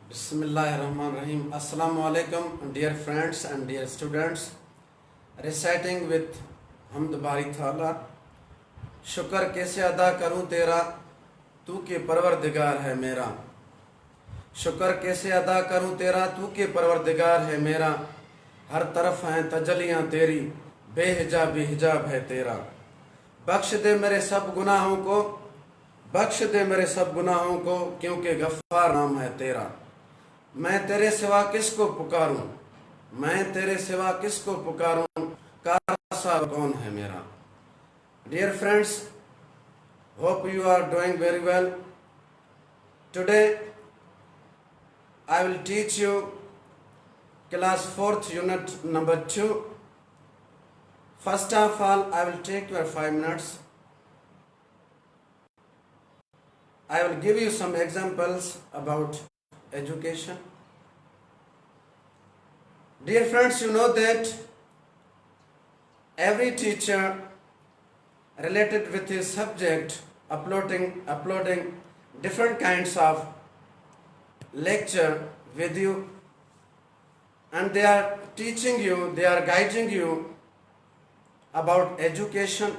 Bismillahirrahmanirrahim. Assalamu alaikum, dear friends and dear students. Reciting with Hamd Bari Thala. शुक्र कैसे अदा करूं तेरा, तू के परवरदिगार है मेरा। शुक्र कैसे अदा करूं तेरा, तू के परवरदिगार है मेरा। हर तरफ हैं तजलियां तेरी, बेहिजाब बेहिजाब है तेरा। बख्श दे मेरे सब गुनाहों को, बख्श दे मेरे सब गुनाहों को, क्योंकि गफ्फार नाम है तेरा। मैं तेरे सिवा किसको पुकारूं, मैं तेरे सिवा किसको पुकारूं, कारसा कौन है मेरा। Dear friends, hope you are doing very well. Today I will teach you class 4th unit number 2. First of all, I will take your 5 minutes. I will give you some examples about education. Dear friends, you know that every teacher related with his subject uploading different kinds of lecture with you, and they are teaching you, they are guiding you about education.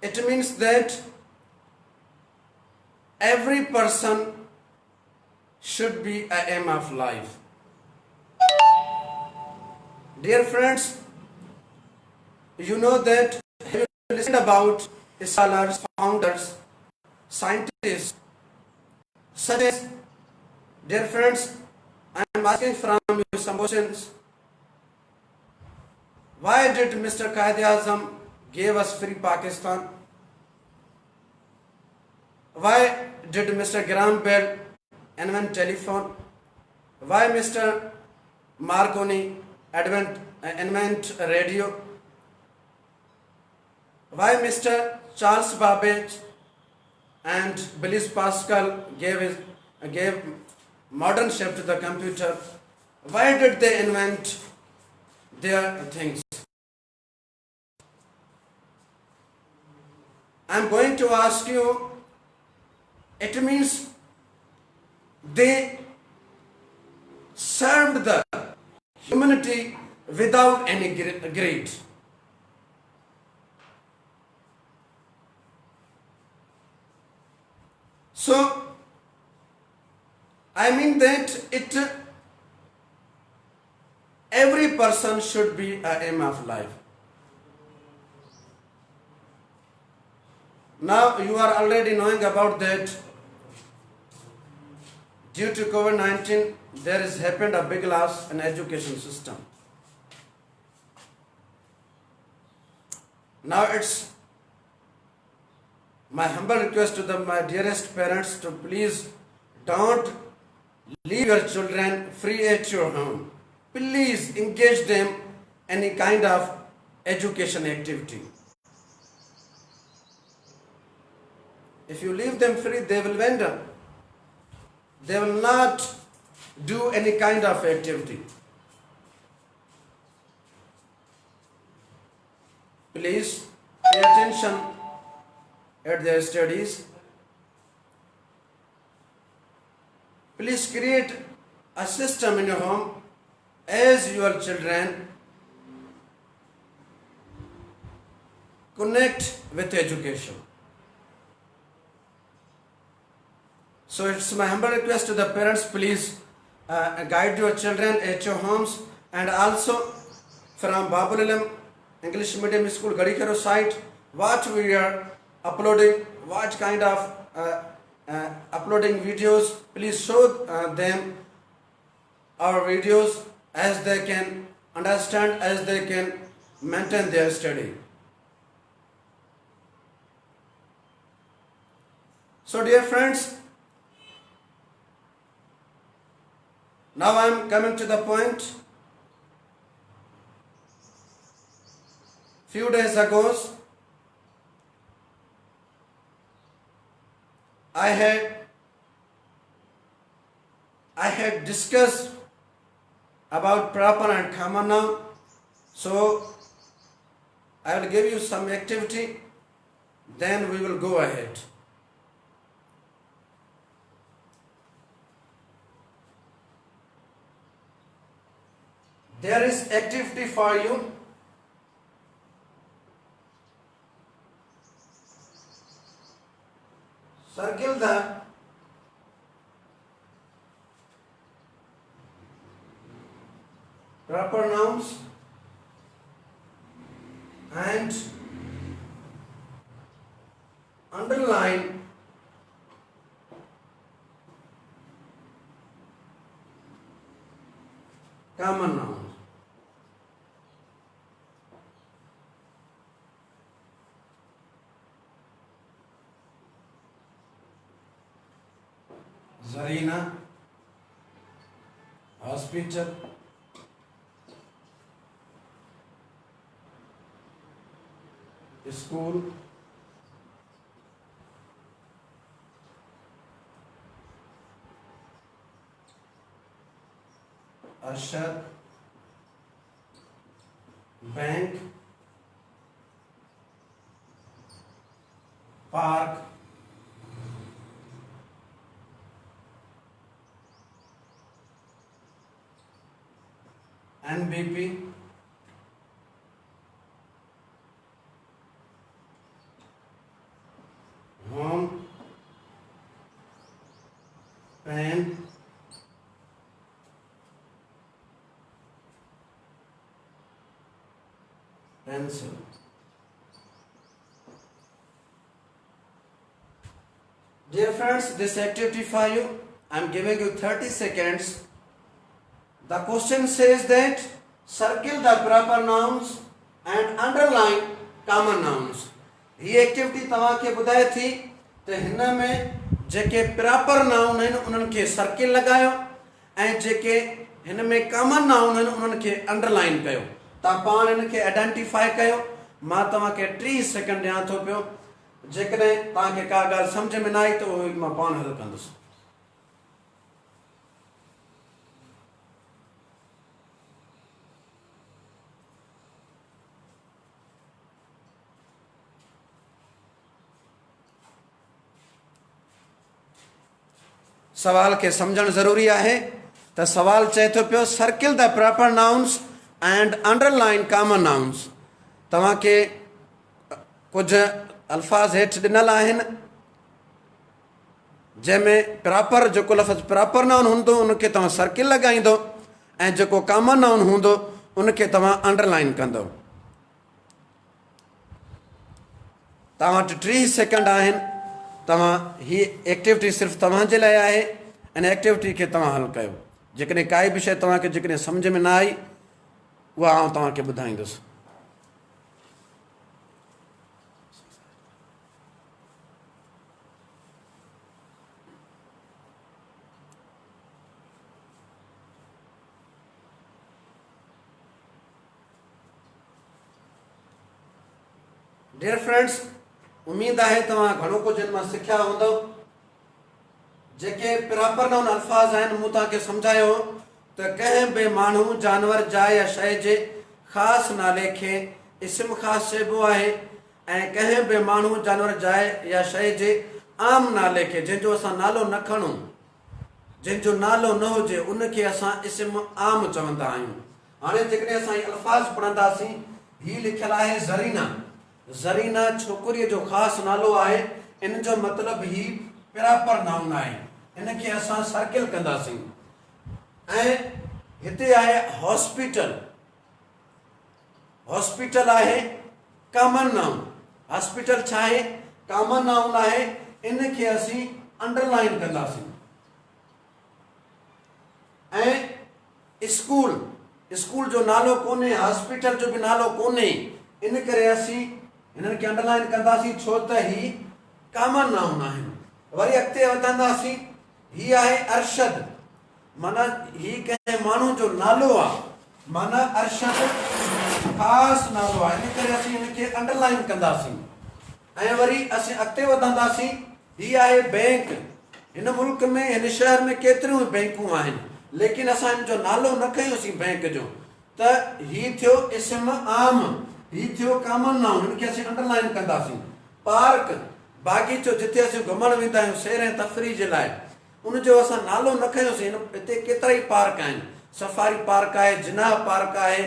It means that every person should be an aim of life. Dear friends, you know that you listen about scholars, founders, scientists, such as, dear friends, I am asking from you some questions. Why did Mr. Quaid-e-Azam give us free Pakistan? Why did Mr. Graham Bell invent telephone? Why Mr. Marconi invent radio? Why Mr. Charles Babbage and Blaise Pascal gave modern shape to the computer? Why did they invent their things? I am going to ask you, it means they served the humanity without any greed. So, I mean that every person should be an aim of life. Now you are already knowing about that due to COVID-19 there has happened a big loss in education system. Now it's my humble request to my dearest parents to please don't leave your children free at your home. Please engage them in any kind of education activity. If you leave them free, they will wander. They will not do any kind of activity. Please pay attention at their studies. Please create a system in your home as your children connect with education. So it's my humble request to the parents, please guide your children at your homes, and also from Babul Alam English Medium School Gadikaro site, what we are uploading, what kind of uploading videos, please show them our videos as they can understand, as they can maintain their study. So dear friends, now I am coming to the point. Few days ago, I had discussed about proper and common noun. So I will give you some activity, then we will go ahead. There is activity for you. Circle the proper nouns and underline common nouns. Zarina, hospital, school, Arshad, bank, park, NBP, home, pen, pencil. Dear friends, this activity for you, I am giving you 30 seconds. The question says that circle the proper nouns and underline common nouns. ये activity तव्हांखे ॿुधाए थी त हिन में जेके proper noun आहिनि उन्हनि खे सर्किल लॻायो ऐं जेके हिन में कॉमन नाउन आहिनि उन्हनि खे अंडरलाइन कयो। तव्हां पाण हिन खे आइडेंटिफाई कयो। मां तव्हांखे 30 सेकंड ॾियां थो पियो। जेकॾहिं तव्हांखे का ॻाल्हि सम्झ में न आई त उहो मां पाण हल कंदुसि। सवाल के समझण ज़रूरी आहे त सवाल चए थो पियो circle the proper nouns and underline common nouns. तव्हांखे कुझु अल्फाज हेठि ॾिनल आहिनि जंहिंमें प्रॉपर जेको लफ़्ज़ प्रॉपर नाउन हूंदो उनखे तव्हां सर्किल लॻाईंदो ऐं जेको कॉमन नाउन हूंदो उनखे तव्हां अंडरलाइन कंदो। तव्हां वटि 30 सेकंड आहिनि। तव्हां ही एक्टिविटी सिर्फ़ु तव्हांजे लाइ आहे। इन एक्टिविटी खे तव्हां हल कयो। जेकॾहिं काई बि शइ तव्हांखे जेकॾहिं सम्झ में न आई उहा आउं तव्हांखे ॿुधाईंदुसि। डियर फ्रेंड्स, उम्मीद आहे तव्हां घणो कुझु हिन मां सिखिया हूंदव। जेके प्रॉपर नाउन अल्फाज़ आहिनि मूं तव्हांखे सम्झायो त कंहिं बि माण्हू जानवर जाइ या शइ जे ख़ासि नाले खे इस्म ख़ासि चइबो आहे ऐं कंहिं बि माण्हू जानवर जाइ या शइ जे आम नाले खे जंहिंजो असां नालो न खणूं, जंहिंजो नालो न हुजे उनखे असां इस्म आम चवंदा आहियूं। हाणे जेकॾहिं असां हीउ अल्फाज़ पढ़ंदासीं, हीउ लिखियलु आहे ज़रीना। ज़रीना छोकिरीअ जो ख़ासि नालो आहे। इन जो मतिलबु ही प्रॉपर नाउन आहे। इनखे असां सर्किल कंदासीं। ऐं हिते आहे हॉस्पिटल। हॉस्पिटल आहे कॉमन नाउन। हॉस्पिटल छा आहे? कॉमन नाउन आहे। इनखे असीं अंडरलाइन कंदासीं। ऐं स्कूल, स्कूल जो नालो कोन्हे, हॉस्पिटल जो बि नालो कोन्हे, इन करे असीं हिननि खे अंडरलाइन कंदासीं छो त ही कॉमन नाउन आहिनि। वरी अॻिते वधंदासीं। ही आहे अरशद, माना ही कंहिं माण्हू जो नालो आहे, माना अरशद ख़ासि नालो आहे, इन करे असीं हिनखे अंडरलाइन कंदासीं। ऐं वरी असीं अॻिते वधंदासीं। ही आहे बैंक। हिन मुल्क में, हिन शहर में केतिरियूं बैंकूं आहिनि, लेकिन असां हिन जो नालो न खयोंसीं बैंक जो, त ही थियो इस्म आम, ही थियो कॉमन नाउन, हिनखे असीं अंडरलाइन कंदासीं। पार्क, बाग़ीचो, जिथे असीं घुमण वेंदा आहियूं सैर ऐं तफ़रीह जे लाइ, उनजो असां नालो न खयोंसीं। हिते केतिरा ई पार्क आहिनि, सफारी पार्क आहे, जिनाह पार्क आहे,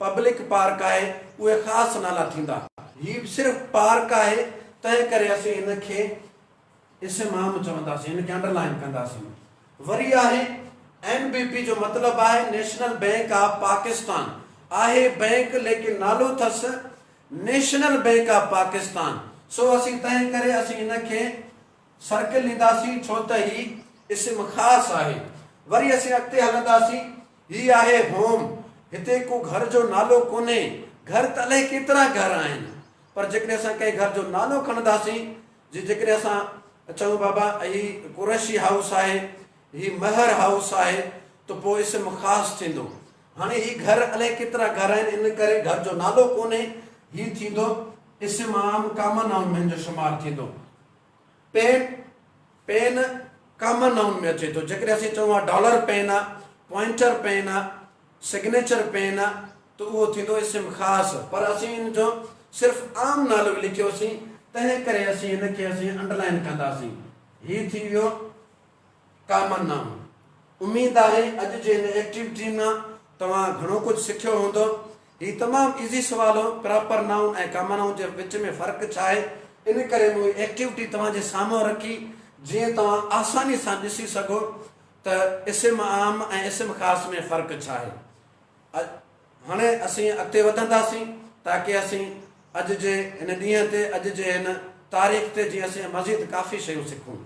पब्लिक पार्क आहे, उहे ख़ासि नाला थींदा। हीउ सिर्फ़ु पार्क आहे, तंहिं करे असीं हिनखे इस्माम चवंदासीं, हिनखे अंडरलाइन कंदासीं। वरी आहे NBP जो मतिलबु आहे नेशनल बैंक ऑफ पाकिस्तान। आहे बैंक लेकिन नालो अथसि नेशनल बैंक ऑफ पाकिस्तान। सो असीं तंहिं करे असीं हिनखे सर्किल ॾींदासीं, छो त ही इस्म ख़ासि आहे। वरी असीं अॻिते हलंदासीं। ही आहे होम। हिते को घर जो नालो कोन्हे। घर त अलाए केतिरा घर आहिनि, पर जेकॾहिं असां कंहिं घर जो नालो खणंदासीं, जेकॾहिं असां चऊं बाबा ही कुरैशी हाउस आहे, ही महर हाउस आहे, त पोइ इस्म ख़ासि थींदो। हाणे ही घर अलाए केतिरा घर आहिनि, इन करे घर जो नालो कोन्हे, ही थींदो इस्म आम कॉमन नाउन में जो शुमार थींदो। पेन कॉमन नाउन में अचे थो। जेकॾहिं असीं चऊं आहे डॉलर पेन आहे, पॉइंटर पेन आहे, सिग्नेचर पेन आहे, त उहो थींदो इस्म ख़ासि। पर असीं हिन जो सिर्फ़ु आम नालो लिखियोसीं, तंहिं करे असीं हिनखे असीं अंडरलाइन कंदासीं। ही थी वियो कॉमन नाउन। उमेद आहे अॼु जे हिन एक्टिविटी मां तव्हां घणो कुझु सिखियो हूंदो। ही तमामु ईज़ी सुवाल हो, प्रॉपर नाउन ऐं कॉमन नाउन जे विच में फ़र्क़ु छा आहे। इन करे मूं एक्टिविटी तव्हांजे साम्हूं रखी, जीअं तव्हां आसानी सां ॾिसी सघो त इस्म आम ऐं इस्म ख़ासि में फ़र्क़ु छा आहे। हाणे असीं अॻिते वधंदासीं ताकी असीं अॼु जे हिन ॾींहं ते, अॼु जे हिन तारीख़ ते, जीअं असीं मज़ीद काफ़ी शयूं सिखूं।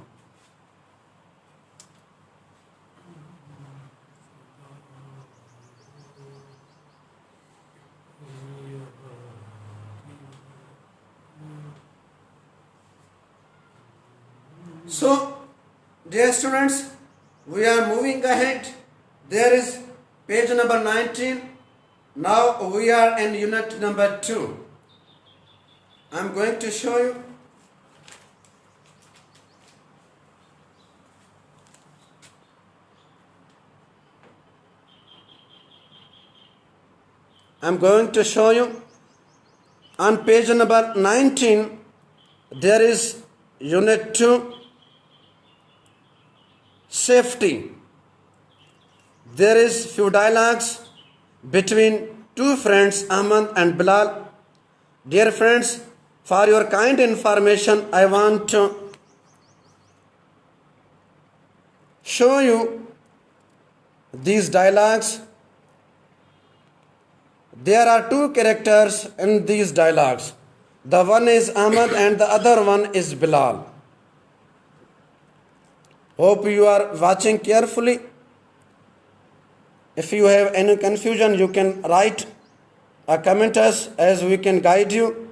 So, dear students, we are moving ahead. There is page number 19. Now we are in unit number 2. I'm going to show you. I'm going to show you on page number 19. There is unit 2. Safety. There is few dialogues between two friends, Ahmad and Bilal. Dear friends, for your kind information, I want to show you these dialogues. There are two characters in these dialogues. The one is Ahmad and the other one is Bilal. Hope you are watching carefully. If you have any confusion, you can write or comment us as we can guide you.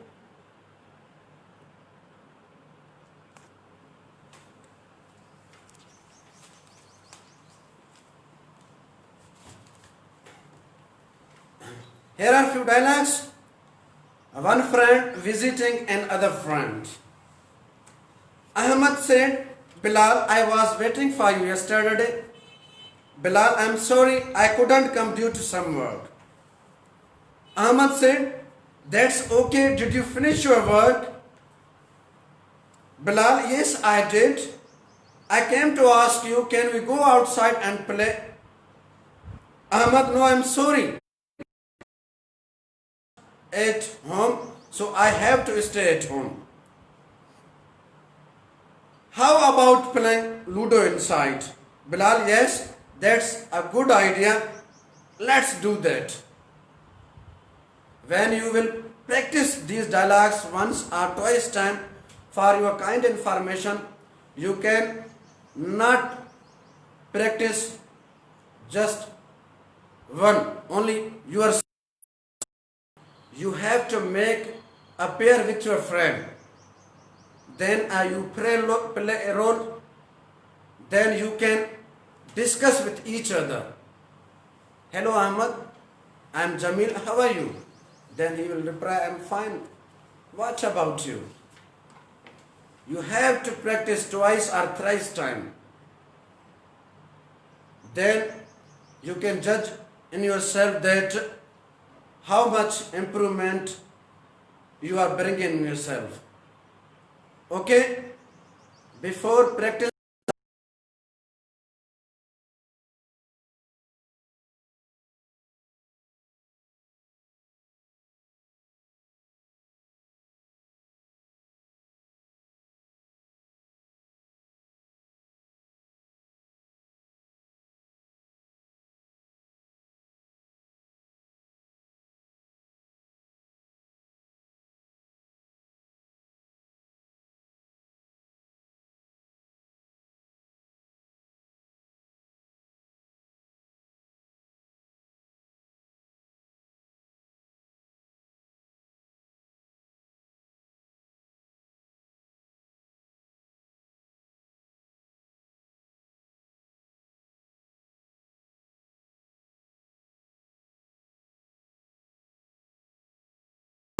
Here are few dialogues. One friend visiting another friend. Ahmad said, Bilal, I was waiting for you yesterday. Bilal, I'm sorry, I couldn't come due to some work. Ahmad said, that's okay, did you finish your work? Bilal, yes, I did. I came to ask you, can we go outside and play? Ahmad, no, I'm sorry. At home, so I have to stay at home. How about playing Ludo inside? Bilal, yes, that's a good idea. Let's do that. When you will practice these dialogues once or twice time, for your kind information, you can not practice just one, only yourself. You have to make a pair with your friend. Then you play a role. Then you can discuss with each other. Hello Ahmad, I am Jamil, how are you? Then he will reply, I am fine. What about you? You have to practice twice or thrice time. Then you can judge in yourself that how much improvement you are bringing in yourself. Okay? Before practice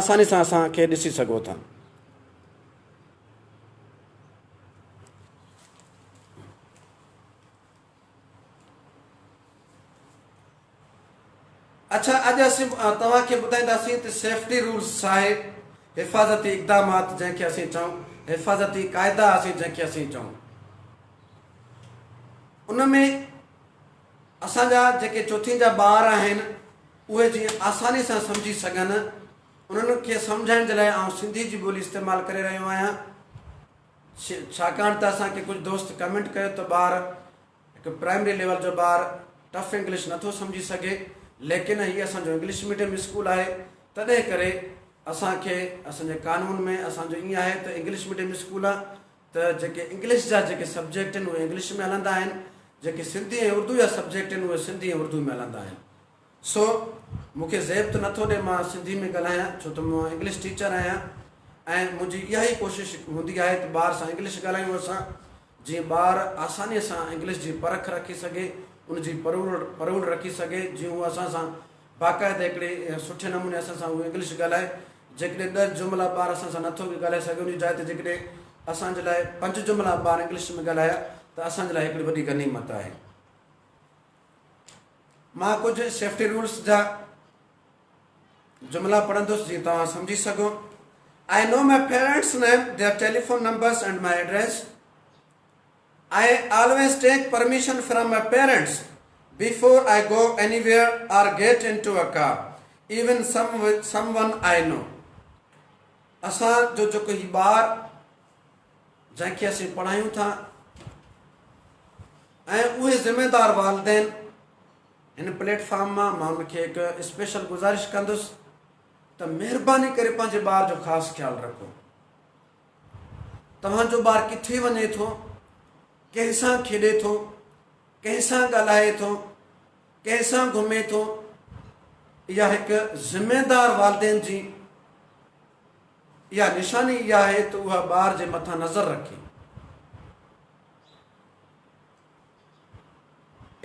आसानी सां असांखे ॾिसी सघो था। अच्छा, अॼु असीं तव्हांखे ॿुधाईंदासीं त सेफ्टी रूल्स छा आहे, हिफ़ाज़ती इक़दामात जंहिंखे असीं चऊं, हिफ़ाज़ती क़ाइदा असीं जंहिंखे असीं चऊं। उन में असांजा जेके चौथी जा ॿार आहिनि उहे जीअं आसानी सां सम्झी सघनि, उन्हनि खे सम्झाइण जे लाइ आउं सिंधी जी ॿोली इस्तेमालु करे रहियो आहियां। छाकाणि त असांखे कुझु दोस्त कमेंट कयो त ॿार हिकु प्राइमरी लेवल जो ॿार टफ इंग्लिश नथो सम्झी सघे, लेकिन हीअ असांजो इंग्लिश मीडियम स्कूल आहे, तॾहिं करे असांखे असांजे कानून में असांजो ईअं आहे त इंग्लिश मीडियम स्कूल आहे त जेके इंग्लिश जा जेके सब्जेक्ट आहिनि उहे इंग्लिश में हलंदा आहिनि, जेके सिंधी ऐं उर्दू जा सब्जेक्ट आहिनि उहे सिंधी ऐं उर्दू में हलंदा आहिनि। सो मूंखे ज़ेब त नथो ॾिए मां सिंधी में ॻाल्हायां, छो त मां इंग्लिश टीचर आहियां ऐं मुंहिंजी इहा ई कोशिशि हूंदी आहे त ॿार सां इंग्लिश ॻाल्हायूं असां, जीअं ॿार आसानीअ सां इंग्लिश जी परख रखी सघे, उनजी परूड़ रखी सघे, जीअं उहो असां सां बाक़ाइदा हिकिड़े सुठे नमूने असां सां उहो इंग्लिश ॻाल्हाए। जेकॾहिं 10 जुमिला ॿार असां सां नथो ॻाल्हाए सघे, उन जाइ ते जेकॾहिं असांजे लाइ 5 जुमिला ॿार इंग्लिश में ॻाल्हाया त असांजे लाइ हिकिड़ी वॾी गनीमत आहे। मां कुझु सेफ्टी रूल्स जा जुमिला पढ़ंदुसि जीअं तव्हां सम्झी सघो। I know my parents name, their telephone numbers and my address. I always take permission from my parents before I go anywhere or get into a car, even someone I know. असां जो जेको ही ॿार जंहिंखे असीं पढ़ायूं था ऐं उहे ज़िम्मेदार वालिदैन हिन प्लेटफॉर्म मां उनखे हिकु स्पेशल गुज़ारिश कंदुसि त महिरबानी करे पंहिंजे ॿार जो ख़ासि ख़्यालु रखो। तव्हांजो ॿारु किथे वञे थो, कंहिंसां खेॾे थो, कंहिंसां ॻाल्हाए थो, कंहिंसां घुमे थो, इहा हिकु ज़िम्मेदार वालिदैन जी इहा निशानी इहा आहे त उहा ॿार जे मथां नज़र रखे।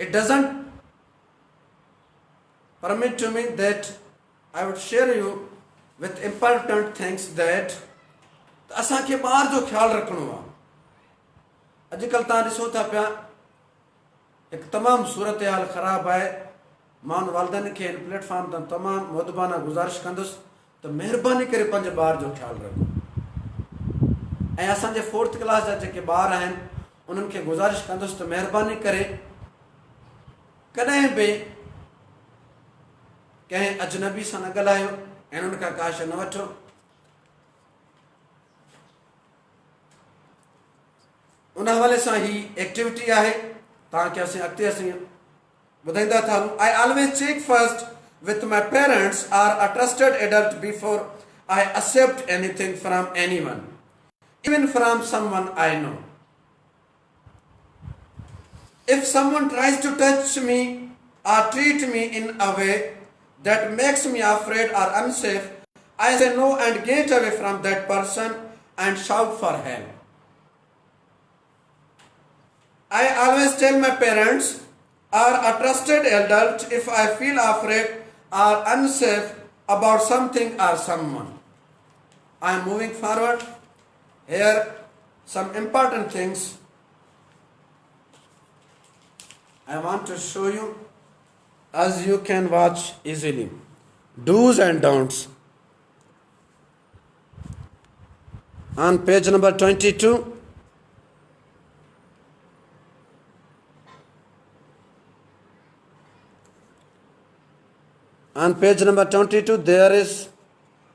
It doesn't permit to me that I would share you with important things that असांखे ॿार जो ख़्यालु रखिणो आहे। अॼुकल्ह तव्हां ॾिसो था पिया हिकु तमामु सूरत हाल ख़राबु आहे। मां उन वालिदैन खे हिन प्लेटफॉर्म तां तमामु मुदबाना गुज़ारिश कंदुसि त महिरबानी करे पंहिंजे ॿार जो ख़्यालु रखो। ऐं असांजे 4th क्लास जा जेके ॿार आहिनि उन्हनि खे गुज़ारिश कंदुसि त महिरबानी करे कॾहिं बि कंहिं अजनबी सां न ॻाल्हायो ऐं उन्हनि खां का शइ न वठो। उन हवाले सां ही एक्टिविटी आहे, तव्हांखे अॻिते असीं ॿुधाईंदा था हलूं। I always check first with my parents or a trusted adult before I accept anything from anyone, even from someone I know. If someone tries to touch me or treat me in a way that makes me afraid or unsafe, I say no and get away from that person and shout for help. I always tell my parents or a trusted adult if I feel afraid or unsafe about something or someone. I am moving forward. Here some important things I want to show you, as you can watch easily. Do's and don'ts. On page number 22, there is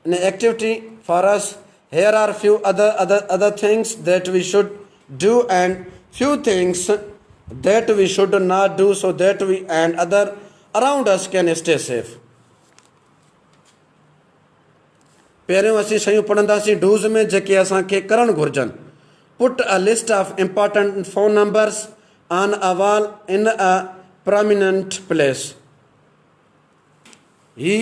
an activity for us. Here are few other things that we should do and few things that we should not do, so that we and other around us can stay safe. पहिरियों असीं शयूं पढ़ंदासीं dos में जेके असांखे करणु घुरिजनि। Put a list of important phone numbers on a wall in a prominent place. ही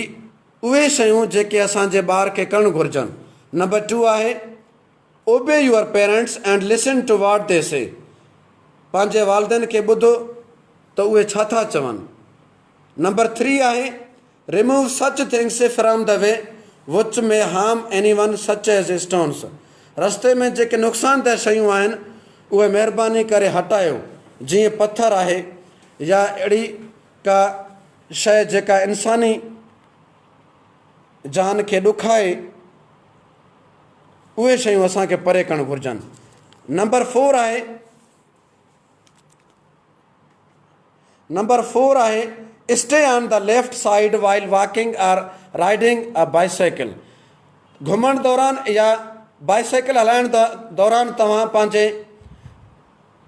उहे शयूं जेके असांजे ॿार खे करणु घुरिजनि। नंबर 2 आहे obey your parents and listen to what they say. पंहिंजे वालिदैन खे ॿुधो त उहे छा था चवनि। नंबर 3 आहे remove such things from the way which may harm anyone such as stones. रस्ते में जेके नुक़सानदेह शयूं आहिनि उहे महिरबानी करे हटायो, जीअं पथर आहे या अहिड़ी का शइ जेका इंसानी जान खे ॾुखाए, उहे शयूं असांखे परे करणु घुरिजनि। नंबर 4 आहे stay on the left side while walking or riding a bicycle. घुमण दौरान या बाइसाइकिल हलाइण दौरान तव्हां पंहिंजे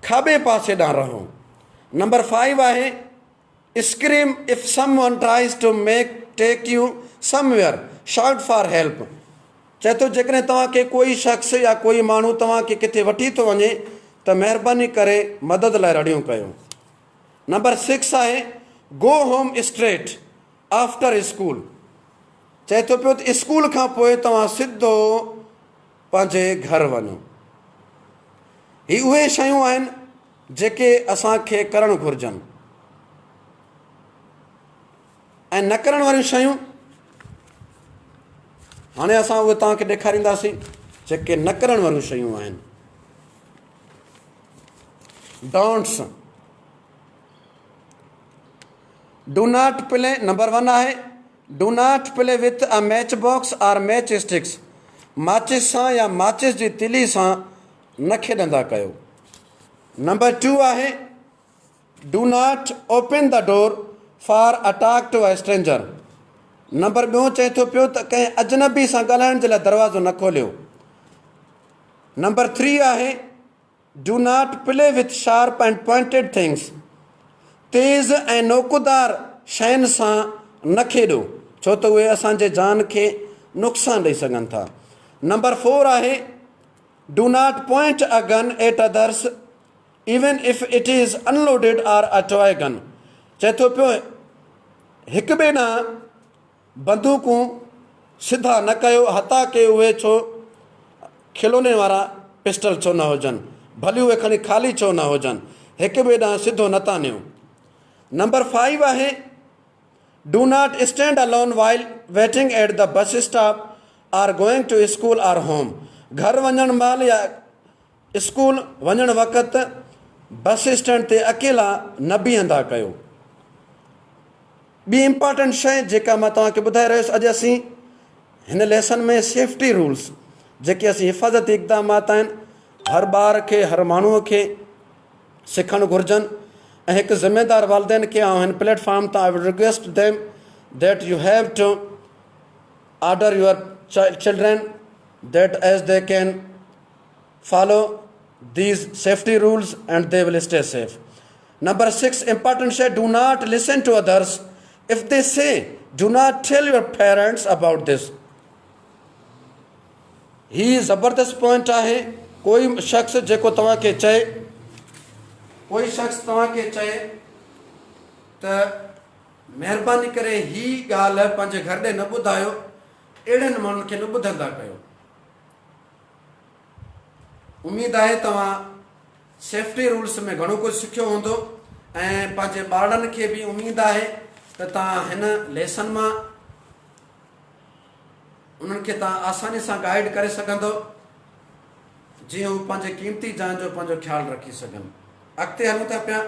खाॿे पासे ॾांहुं रहो। नंबर 5 आहे scream if someone tries to take you somewhere, shout for help. चए थो जेकॾहिं तव्हांखे कोई शख़्स या कोई माण्हू तव्हांखे किथे वठी थो वञे त महिरबानी करे मदद लाइ रड़ियूं कयो। नंबर 6 आहे go home straight after school. चए थो पियो त स्कूल खां पोइ तव्हां सिधो पंहिंजे घर वञो। ही उहे शयूं आहिनि जेके असांखे करणु घुरिजनि, ऐं न करण वारियूं शयूं हाणे असां उहे तव्हांखे ॾेखारींदासीं जेके न करण वारियूं शयूं आहिनि। Don'ts. Do not play. Number 1 आहे do not play with a match box or match sticks. माचिस सां या माचिस जी तिली सां न खेॾंदा कयो। नंबर 2 आहे do not open the door for a talk to a stranger. Number 2 चए थो पियो त कंहिं अजनबी सां ॻाल्हाइण जे लाइ दरवाज़ो न खोलियो। नंबर 3 आहे do not play with sharp and pointed things. तेज़ ऐं नोकदार शयुनि सां न खेॾो, छो त उहे असांजे जान खे नुक़सानु ॾेई सघनि था। नंबर 4 आहे do not point a gun at others even if it is unloaded or a toy gun. चए थो पियो हिक ॿिए ॾांहुं बंदूकूं सिधा न कयो, हथा के उहे छो खिलोने वारा पिस्टल छो न हुजनि, भली उहे खणी ख़ाली छो न हुजनि, हिक ॿिए ॾांहुं सिधो न था ॾियूं। नंबर 5 आहे do not stand alone while waiting at the bus stop or going to school or home. घर वञण महिल या स्कूल वञण वक़्तु बस स्टैंड ते अकेला न बीहंदा कयो। ॿी इम्पॉर्टेंट शइ जेका मां तव्हांखे ॿुधाए रहियुसि अॼु असीं हिन लेसन में सेफ्टी रूल्स जेके असीं हिफ़ाज़ती इक़दामात आहिनि हर ॿार खे हर माण्हूअ खे सिखणु घुरिजनि। ऐं हिकु ज़िमेदार वालदेन खे ऐं हिन प्लेटफॉर्म तां I would request them that you have to order your children that as they can follow these safety rules and they will stay safe. Number 6 important shey do not listen to others if they say do not tell your parents about this. ही ज़बरदस्त point आहे। कोई शख्स जेको तव्हांखे चए त महिरबानी करे ही ॻाल्हि पंहिंजे घर ॾे न ॿुधायो, अहिड़नि माण्हुनि खे न ॿुधंदा कयो। उमेदु आहे तव्हां सेफ्टी रूल्स में घणो कुझु सिखियो हूंदो ऐं पंहिंजे ॿारनि खे बि उमेदु आहे त तव्हां हिन लेसन मां उन्हनि खे तव्हां आसानी सां गाइड करे सघंदो जीअं हू पंहिंजे क़ीमती जान जो पंहिंजो ख़्यालु रखी सघनि। अॻिते हलूं था पिया।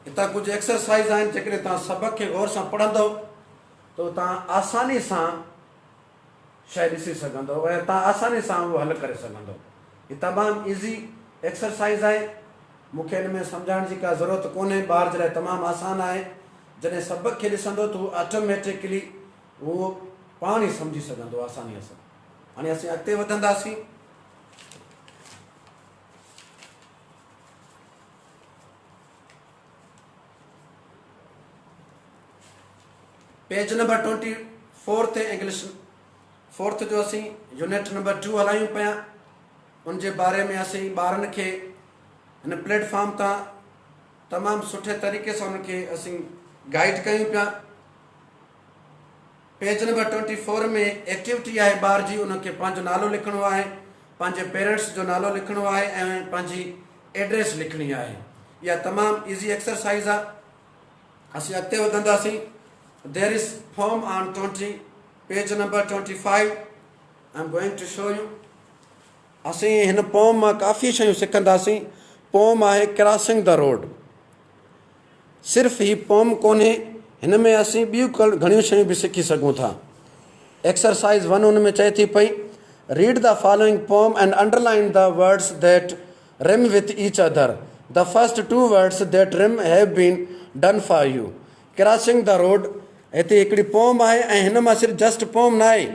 हितां कुझु एक्सरसाइज़ आहिनि जेकॾहिं तव्हां सबक़ खे गौर सां पढ़ंदव त तव्हां आसानी सां शइ ॾिसी सघंदो ऐं तव्हां आसानी सां उहो हल करे सघंदो। हीअ तमामु ईज़ी एक्सरसाइज़ आहे, मूंखे हिन में सम्झाइण जी का ज़रूरत कोन्हे, ॿार जे लाइ तमामु आसानु आहे। जॾहिं सबक़ खे ॾिसंदो त उहो ऑटोमेटिकली उहो पाण ई सम्झी सघंदो आसानीअ सां। हाणे असीं अॻिते वधंदासीं। पेज नंबर 24 ते इंग्लिश 4th जो असीं यूनिट नंबर 2 हलायूं पिया। उनजे बारे में असीं ॿारनि खे हिन प्लेटफॉर्म तां तमामु सुठे तरीक़े सां उनखे असीं गाइड कयूं पिया। पेज नंबर 24 में एक्टिविटी आहे ॿार जी, उनखे पंहिंजो नालो लिखिणो आहे, पंहिंजे पेरेंट्स जो नालो लिखिणो आहे ऐं पंहिंजी एड्रेस लिखणी आहे। इहा तमामु ईज़ी एक्सरसाइज़ आहे। असीं अॻिते वधंदासीं। There is form on page number 25. I'm going to show you. असीं हिन पोम मां काफ़ी शयूं सिखंदासीं. पोम आहे क्रॉसिंग द रोड. सिर्फ़ु ही पोम कोन्हे, हिन में असीं ॿियूं घणियूं शयूं बि सिखी सघूं था. एक्सरसाइज़ 1 हुन में चए थी पई, read the following poem and underline the words that rhyme with each other. The first 2 words that rhyme have been done for you. Crossing the road हिते हिकिड़ी पोम आहे ऐं हिन मां सिर्फ़ु जस्ट पोम न आहे,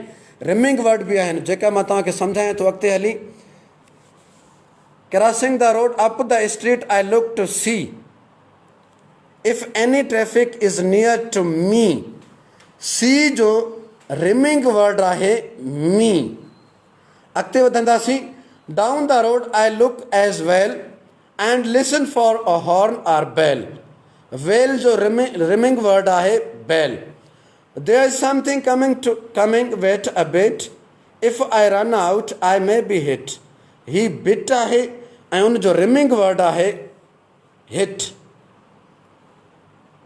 रिमिंग वर्ड बि आहिनि जेका मां तव्हांखे सम्झायां थो अॻिते हली. Crossing the road up the street, I look to see if any traffic is near to me. See जो रिमिंग वर्ड आहे me. अॻिते वधंदासीं. Down the road I look as well and listen for a horn or bell. Well जो rhyming word आहे bell. There is something coming, wait a bit. If I run out I may be hit. ही bit आहे ऐं उन जो rhyming word आहे hit.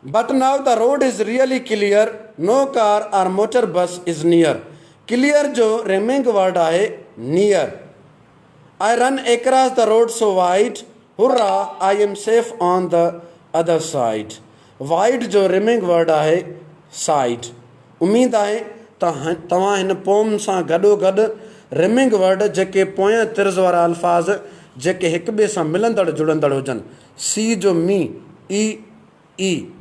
But now the road is really clear, no car or motor bus is near. Clear जो rhyming word आहे near. I run across the road so wide, hurrah I am safe on the other side. Wide जो rhyming word आहे side. उम्मीद आहे तव्हां हिन pome सां गॾोगॾु रिमिंग वर्ड जेके पोयां तिर्ज़ वारा अल्फाज़ जेके हिक ॿिए सां मिलंदड़ जुड़ंदड़ हुजनि. सी जो मी, ई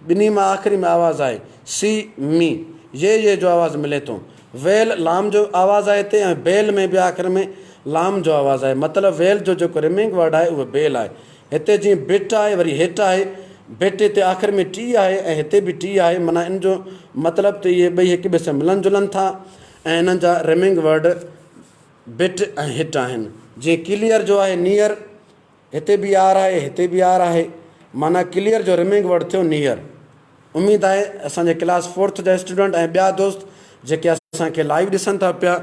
ॿिन्ही मां आख़िरी में आवाज़ु आहे सी मी. ये जो आवाज़ु मिले थो. वेल लाम जो आवाज़ु आहे हिते ऐं बेल में बि आख़िर में लाम जो आवाज़ु आहे. मतिलबु वेल जो जेको रिमिंग वर्ड आहे उहो बेल आहे. हिते जीअं बिट आहे वरी हिट आहे. बिट हिते आख़िर में टी आहे ऐं हिते बि टी आहे. माना इन जो मतिलबु त इहे ॿई हिक ॿिए सां मिलनि जुलनि था ऐं इन्हनि जा रिमिंग वर्ड बिट ऐं हिट आहिनि. जीअं क्लियर जो आहे नियर, हिते बि आर आहे हिते बि आर आहे. माना क्लियर जो रिमिंग वर्ड थियो नियर. उमेदु आहे असांजे क्लास 4th जा स्टूडेंट ऐं ॿिया दोस्त जेके असांखे लाइव ॾिसनि था पिया,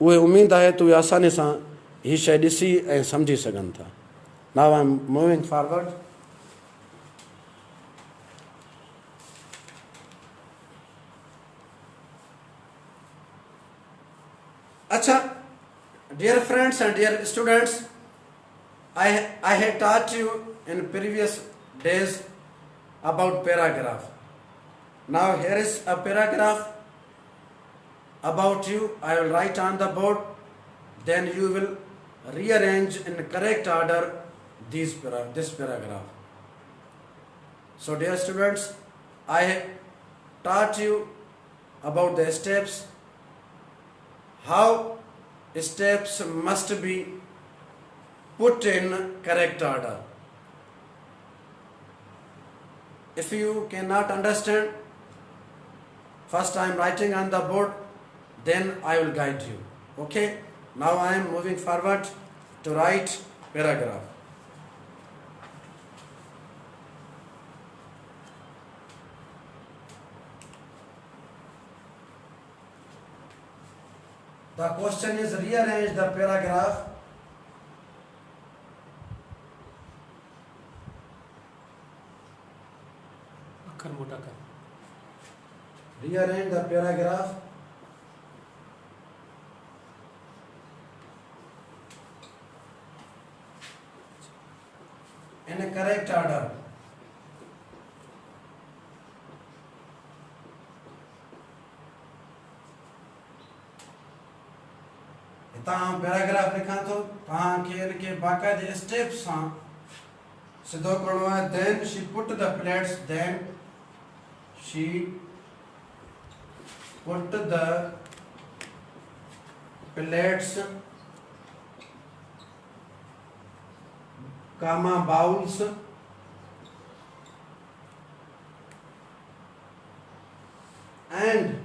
उहे उमेदु आहे त उहे आसानी सां हीअ शइ ॾिसी ऐं सम्झी सघनि था. Now I am moving forward. अच्छा, dear friends and dear students, I had taught you in previous days about paragraph. Now here is a paragraph about you. I will write on the board, then you will rearrange in correct order this paragraph. So dear students, I taught you about the steps, how steps must be put in correct order. If you cannot understand, first I am writing on the board, then I will guide you. Okay? Now I am moving forward to write paragraph. The question is rearrange the paragraph. Rearrange the paragraph in a correct order. तव्हां paragraph लिखां थो, तव्हांखे इनखे बाक़ाइदे step सां सिधो करिणो आहे. then she put the plates, then she put the plates, comma bowls, and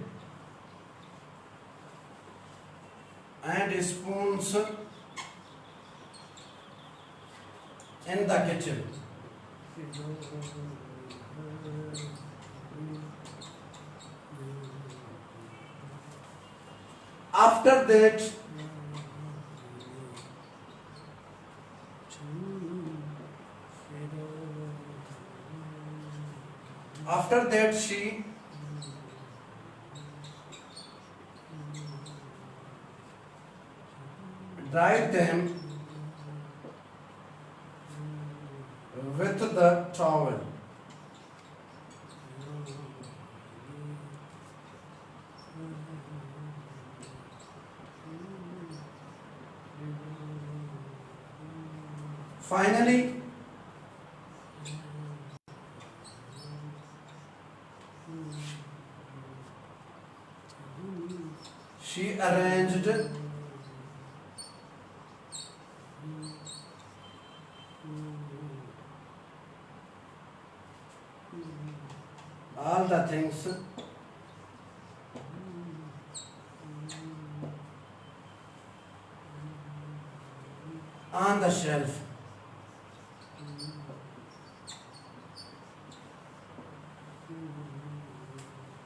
spoons in the kitchen. After that, she dried them with the towel. Finally, she arranged all the things on the shelf.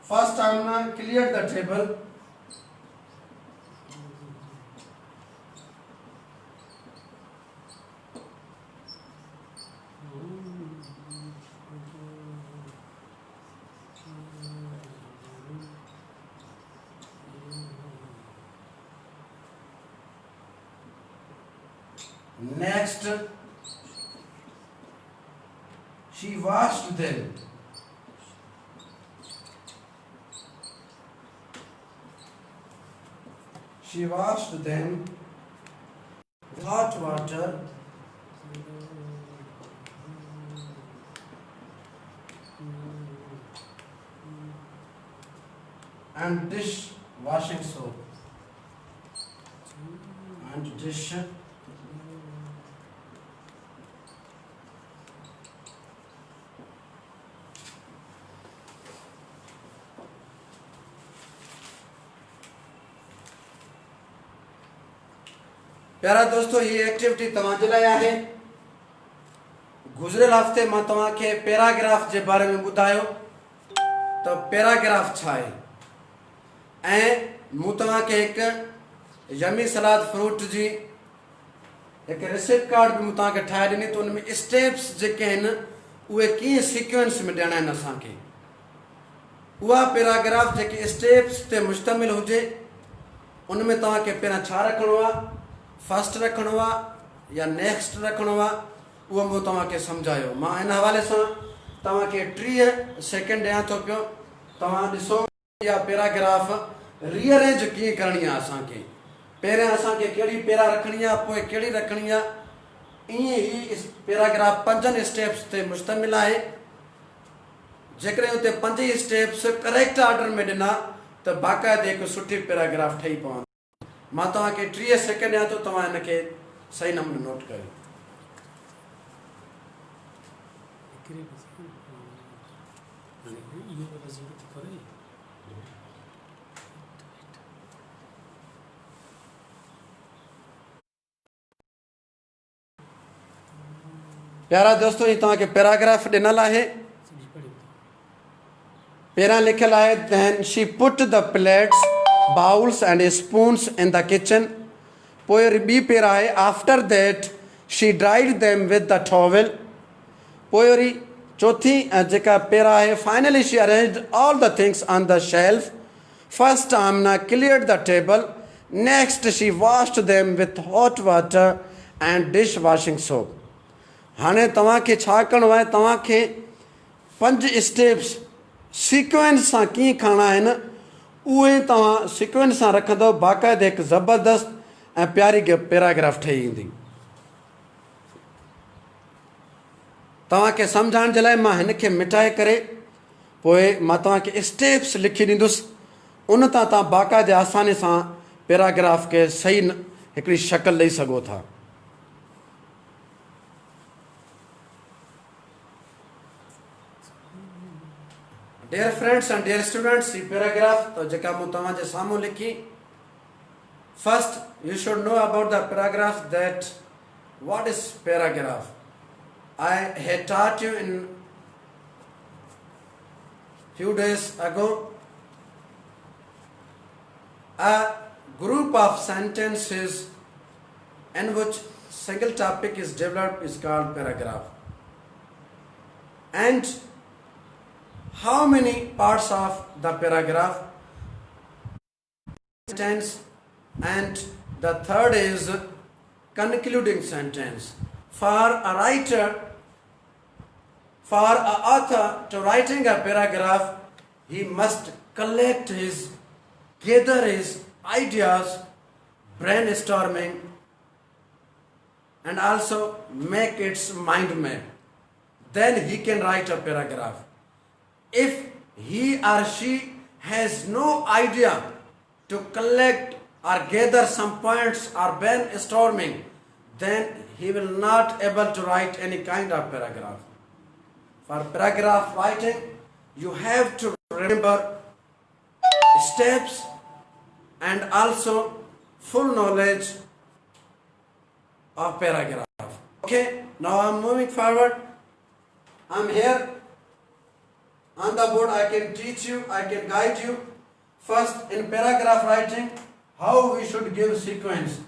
First, Amna cleared the table. Next, she washed them. She washed them with hot water and dish washing soap and dish प्यारा दोस्तों ये activity तव्हांजे लाइ आहे। गुज़िरियल हफ़्ते मां तव्हांखे पैराग्राफ जे बारे में ॿुधायो त पैराग्राफ छा आहे ऐं मूं तव्हांखे हिकु यमी सलाद फ्रूट जी हिकु रिसिप्ट कार्ड बि मूं तव्हांखे ठाहे ॾिनी त उन में स्टेप्स जेके आहिनि उहे कीअं सीक्वेंस में ॾियणा आहिनि असांखे। उहा पैराग्राफ जेके स्टेप्स ते मुश्तमिल हुजे उन में तव्हांखे पहिरियां छा रखिणो आहे, फर्स्ट रखिणो आहे या नेक्स्ट रखिणो आहे, उहो मूं तव्हांखे सम्झायो। मां इन हवाले सां तव्हांखे 30 सेकेंड ॾियां थो पियो। तव्हां ॾिसो इहा पैराग्राफ रीअरेंज कीअं करणी आहे असांखे। पहिरियां असांखे कहिड़ी पैरा रखणी आहे, पोइ कहिड़ी रखणी आहे। ईअं ई पैराग्राफ 5 स्टेप्स ते मुश्तमिल आहे। जेकॾहिं उते 5 स्टेप्स करेक्ट ऑर्डर में ॾिना त बाक़ाइदे हिकु सुठी पैराग्राफ ठही पवंदी। मां तव्हांखे 30 सेकेंड ॾियां थो, तव्हां हिनखे सही नमूने नोट कयो। प्यारा दोस्तों ये तव्हांखे पैराग्राफ ॾिनल आहे। पहिरियां लिखियल आहे then she put the plates, bowls and spoons in the kitchen. पोइ वरी ॿी पैरा आहे after that she dried them with the towel. पोइ वरी चौथी जेका पैरा आहे finally she arranged all the things on the shelf. First Amna cleared the table. Next she washed them with hot water and dish washing soap. हाणे तव्हांखे छा करिणो आहे, तव्हांखे 5 स्टेप्स सीक्वेंस सां कीअं खणणा आहिनि उहे तव्हां सीक्वेंस सां रखंदव, बाक़ाइदे हिकु ज़बरदस्त ऐं प्यारी पैराग्राफ ठही ईंदी। तव्हांखे सम्झाइण जे लाइ मां हिनखे मिटाए करे पोइ मां तव्हांखे स्टेप्स लिखी ॾींदुसि। उन तां तव्हां बाक़ाइदे आसानी सां पैराग्राफ खे सही हिकिड़ी शक्ल ॾेई सघो था। Dear friends and dear students, this paragraph तो जेका मूं तव्हांजे साम्हूं लिखी। First, you should know about the paragraph that what is paragraph. I had taught you in few days ago. A group of sentences in which single topic is developed is called paragraph. And how many parts of the paragraph? Sentence, and the third is concluding sentence. For a writer, for an author to writing a paragraph, he must gather his ideas, brainstorming, and also make its mind map. Then he can write a paragraph. If he or she has no idea to collect or gather some points or brainstorming, then he will not able to write any kind of paragraph. For paragraph writing, you have to remember steps and also full knowledge of paragraph. Okay, now I'm moving forward. I'm here on the board. I can teach you, I can guide you. First, in paragraph writing, how we should give sequence.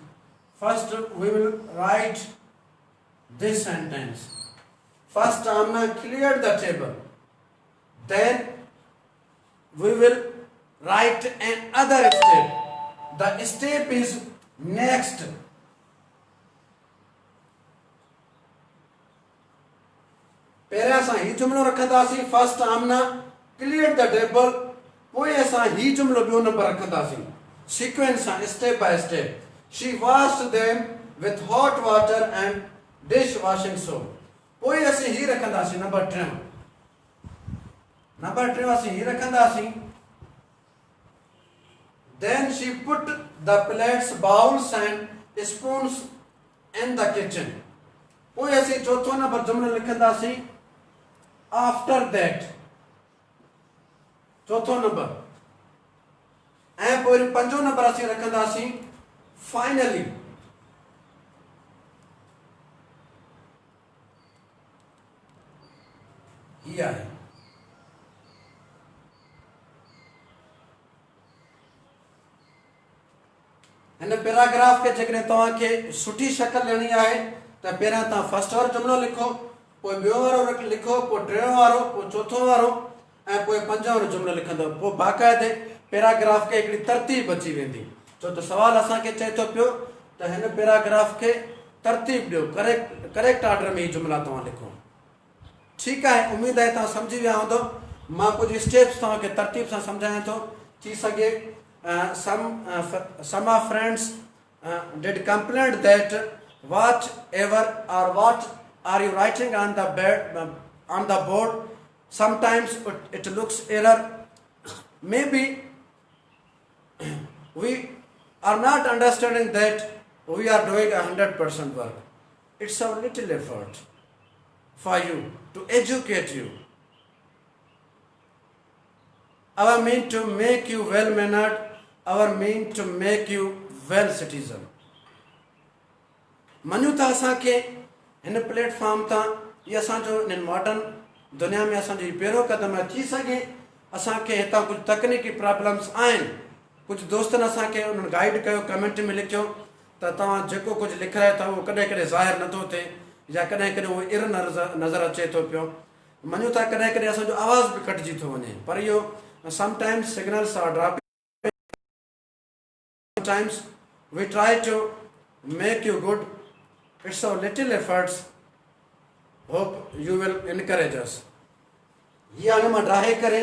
First, we will write this sentence. First, Amna cleared the table. Then, we will write another step. The step is next. पहले असां ही जुमलो रखंदासीं. First आमना clear the table. पोइ असां ही जुमलो ॿियो नंबर रखंदासीं. सीक्वेंस सां step by step. She washed them with hot water and dish washing soap. पोइ असीं ही रखंदासीं नंबर 3. नंबर 3 असीं ही रखंदासीं. Then she put the plates, bowls and spoons in the kitchen. पोइ असीं चौथो नंबर जुमलो लिखंदासीं. After that, चौथो नंबर. ऐं पोइ पंजो नंबर असीं रखंदासीं फाइनली. ही आहे. हिन पैराग्राफ खे जेकॾहिं तव्हांखे सुठी शक्ल ॾियणी आहे त पहिरियां तव्हां फर्स्ट वारो जुमलो लिखो, पोइ ॿियो वारो लिखो, पोइ टियों वारो, पोइ चौथों वारो ऐं पोइ पंजो वारो जुमलो लिखंदव. पोइ बाक़ाइदे पैराग्राफ खे हिकिड़ी तरतीब अची वेंदी. छो त सुवालु असांखे चए थो पियो त हिन पैराग्राफ खे तरतीब ॾियो, करेक्ट ऑर्डर में ही जुमला तव्हां लिखो. ठीकु आहे, उमेदु आहे तव्हां सम्झी विया हूंदव. मां कुझु स्टेप्स तव्हांखे तरतीब सां सम्झायां थो. थी सघे some of friends did complain that whatever or what are you writing on the board, sometimes it looks error. Maybe we are not understanding that we are doing 100% work. It's a little effort for you to educate you. Our mean to make you well mannered, our mean to make you well citizen. मञू था असांखे हिन platform तां इहा असांजो हिन modern दुनिया में असांजी पहिरियों क़दम आहे. थी सघे असांखे हितां कुझु तकनीकी प्रॉब्लम्स आहिनि. कुझु दोस्तनि असांखे उन्हनि गाइड कयो, कमेंट में लिखियो त तव्हां जेको कुझु लिखायो था उहो कॾहिं कॾहिं ज़ाहिर नथो थिए या कॾहिं कॾहिं उहो एर नज़र अचे थो पियो. मञू था कॾहिं कॾहिं असांजो आवाज़ बि कटिजी थो वञे. पर इहो sometimes signals are dropping. Sometimes we try to make you good. It's our little efforts. Hope you will encourage us. ये हाणे मां ड्राहे करे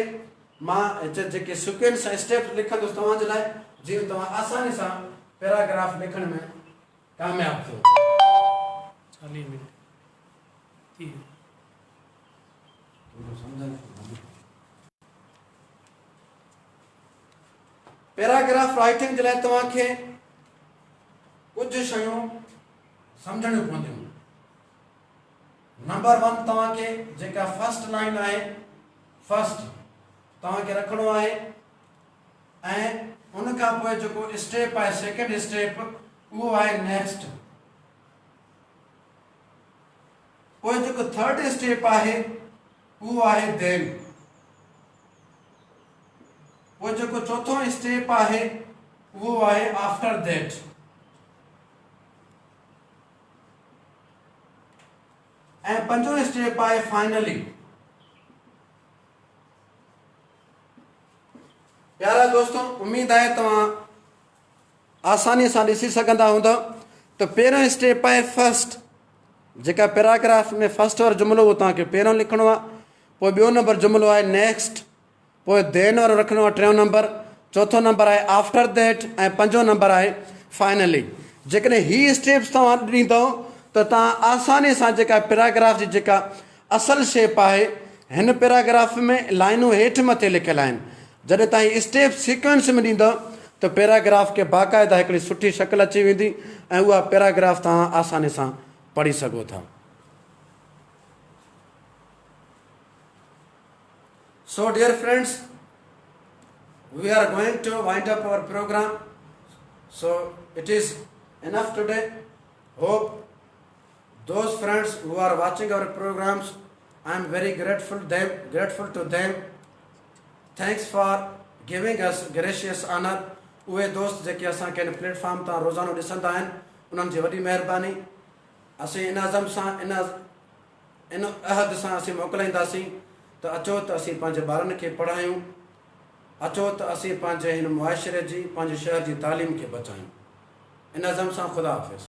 मां जेके सीक्वेंस स्टेप्स लिखंदुसि तव्हांजे लाइ, जीअं तव्हां आसानी सां पैराग्राफ लिखण में कामयाब थियो. 40 मिनट थी पैराग्राफ राइटिंग जे लाइ तव्हांखे कुझु शयूं सम्झणियूं पवंदियूं. नंबर 1 तव्हांखे जेका फर्स्ट लाइन आहे, फर्स्ट तव्हांखे रखिणो आहे ऐं उन खां पोइ जेको स्टेप आहे, सेकेंड स्टेप, उहो आहे नेक्स्ट. पोइ जेको थर्ड स्टेप आहे उहो आहे देन. वो जो चौथो स्टेप आहे वो आहे आफ्टर दैट. ऐं पंजो स्टेप आहे फाइनली. प्यारा दोस्तों, उम्मीद आहे तव्हां आसानी सां ॾिसी सघंदा हूंदव तो पहिरों स्टेप आहे फर्स्ट, जेका पैराग्राफ में फर्स्ट वारो जुमिलो उहो तव्हांखे पहिरों लिखणो आहे। पोइ ॿियो नंबर जुमिलो आहे नेक्स्ट, पोइ देन वारो रखिणो आहे टियों नंबर, चौथों नंबर आहे आफ्टर दैट, ऐं पंजो नंबर आहे फाइनली। जेकॾहिं ही स्टेप्स तव्हां ॾींदव त तव्हां आसानी सां जेका पैराग्राफ जी जेका असल शेप आहे, हिन पैराग्राफ में लाइनूं हेठि मथे लिखियल आहिनि, जॾहिं तव्हां ही स्टेप सीक्वेंस में ॾींदव त पैराग्राफ खे बाक़ाइदा हिकिड़ी सुठी शक्ल अची वेंदी ऐं उहा पैराग्राफ तव्हां आसानी सां पढ़ी सघो था। So dear friends, we are going to wind up our program. So it is enough today. Hope those friends who are watching our programs, I am very grateful to them. Thanks for giving us gracious honor. उहे दोस्त जेके असांखे हिन platform तां रोज़ानो ॾिसंदा आहिनि, उन्हनि जी वॾी महिरबानी। असीं इन अज़म सां इन अहद सां असीं मोकिलाईंदासीं त अचो त असीं पंहिंजे ॿारनि खे पढ़ायूं, अचो त असीं पंहिंजे हिन मुआशिरे जी, पंहिंजे शहर जी तालीम खे बचायूं। इन अज़म सां ख़ुदा हाफ़िज़।